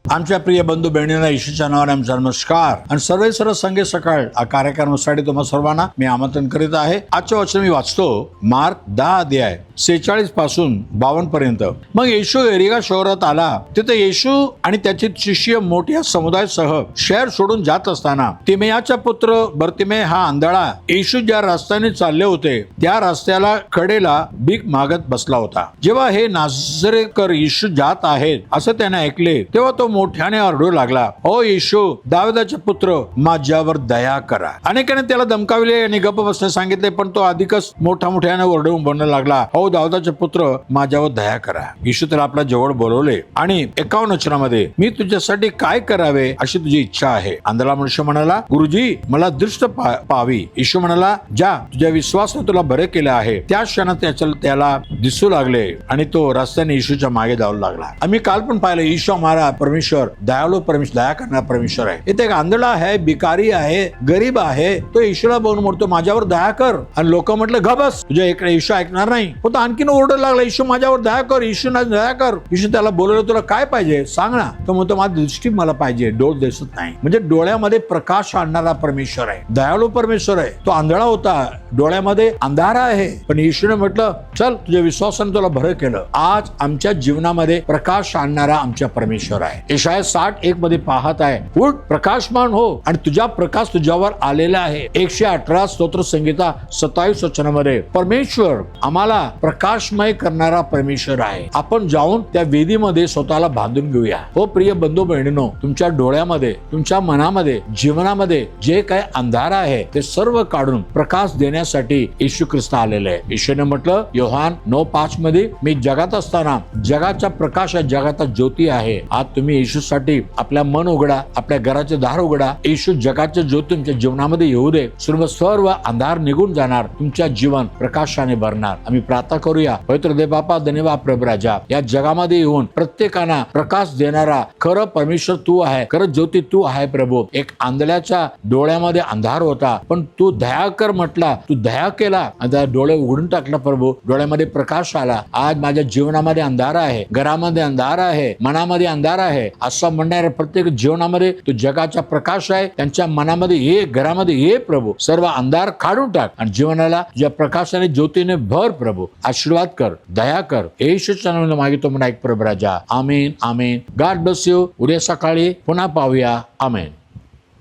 आमच्या प्रिय बंधू बहिणींना येशूच्या नावाने आमचा नमस्कार आणि सर्व संघे सकाळ या कार्यक्रमासाठी तुम्हा सर्वांना मी आमंत्रण करीत आहे। आजचं वचन मी वाचतो मार्क 10 अध्याय 46 पासून 52 पर्यंत। मग येशू एरिगा शहरात आला। तिथे येशू आणि त्याचे शिष्य मोठ्या समुदायासह शहर सोडून जात असताना तिमेयाचा पुत्र बर्तिमे हा आंधळा येशू ज्या रस्त्याने चालले होते त्या रस्त्याला कडेला भीक मागत बसला होता। जेव्हा हे नाझरेकर येशू जात आहेत असं त्याने ऐकले तेव्हा तो मोठ्याने ओरडू लागला, ओ येशू दाविदाचे पुत्र माझ्यावर दया करा। अनेकांनी त्याला धमकावले आणि गप्प बसण्यास सांगितले, पण तो अधिकच मोठ्याने ओरडून बोलू लागला, ओ दाविदाचे पुत्र माझ्यावर दया करा। येशू त्याला आपल्या जवळ बोलवले आणि 51 वचनामध्ये मी तुझ्यासाठी काय करावे अशी तुझी इच्छा आहे। आंधळा मनुष्य म्हणाला, गुरुजी मला दृष्ट पाहावी। येशू म्हणाला, जा तुझ्या विश्वासाने तुला बरे केले आहे। त्या क्षणात त्याला दिसू लागले आणि तो रस्त्याने येशूच्या मागे जाऊ लागला। आम्ही काल पण पाहिलं येशू हमारा परमेश्वर दयाळू परमेश्वर दया करणारा परमेश्वर आहे। इथे एक आंधळा आहे, भिकारी आहे, गरीब आहे, तो येशूला बघून म्हणतो माझ्यावर दया कर। आणि लोक म्हटलं ग बस तुझ्या इकडे येशू ऐकणार नाही। तो आणखीन ओरडू लागला, येशू माझ्यावर दया कर, येशू ना दया कर। येशू त्याला बोलवलं, तुला काय पाहिजे सांग ना। तो म्हणतो माझी दृष्टी मला पाहिजे, डोळ दिसत नाही। म्हणजे डोळ्यामध्ये प्रकाश आणणारा परमेश्वर आहे, दयाळू परमेश्वर आहे। तो आंधळा होता, डोळ्यामध्ये अंधारा आहे, पण येशूने म्हटलं चल तुझ्या विश्वासाने तुला बरं केलं। आज आमच्या जीवनामध्ये प्रकाश आणणारा आमच्या परमेश्वर आहे। यशाया 60:1 मध्ये पाहत आहे, उठ प्रकाशमान हो आणि तुझा प्रकाश तुझ्यावर आलेला आहे। 118 स्तोत्र संगीता 27 वचनामध्ये परमेश्वर आम्हाला प्रकाशमय करणारा परमेश्वर आहे। आपण जाऊन त्या वेदीमध्ये स्वतःला बांधून घेऊया। हो प्रिय बंधू बहिणींनो, तुमच्या डोळ्यामध्ये, तुमच्या मनामध्ये, जीवनामध्ये जे काही अंधार आहे ते सर्व काढून प्रकाश देण्यासाठी येशू ख्रिस्त आलेले आहे। येशूने म्हटलं योहान 9:5 मध्ये, मी जगात असताना जगाचा प्रकाश आहे, जगाचा ज्योती आहे। आज तुम्ही येशूसाठी आपल्या मन उघडा, आपल्या घराचे दार उघडा। येशू जगाचे ज्योती तुमच्या जीवनामध्ये येऊ दे। सर्व अंधार निघून जाणार, तुमच्या जीवन प्रकाशाने भरणार। आम्ही प्रार्थना करूया। पवित्र देव बापा, धन्यवाद प्रभू राजा, या जगामध्ये येऊन प्रत्येकाला प्रकाश देणारा खरं परमेश्वर तू आहे, खरं ज्योती तू आहे प्रभू। एक आंधळ्याच्या डोळ्यामध्ये अंधार होता, पण तू दया कर म्हटला, तू दया केला आणि डोळे उघडून टाकला प्रभू, डोळ्यामध्ये प्रकाश आला। आज माझ्या जीवनामध्ये अंधार आहे, घरामध्ये अंधार आहे, मनामध्ये अंधार आहे असं म्हणणाऱ्या प्रत्येक जीवनामध्ये तू जगाचा प्रकाश आहे। त्यांच्या मनामध्ये ये, घरामध्ये ये प्रभू, सर्व अंधार काढून टाक आणि जीवनाला तुझ्या प्रकाशाने ज्योतीने भर प्रभू। आशीर्वाद कर, दया कर, येशूच्या नावाने मागितो म्हणून ऐक प्रभू राजा। Amen amen. God bless you. उद्या सकाळी पुन्हा पाहूया। आमेन।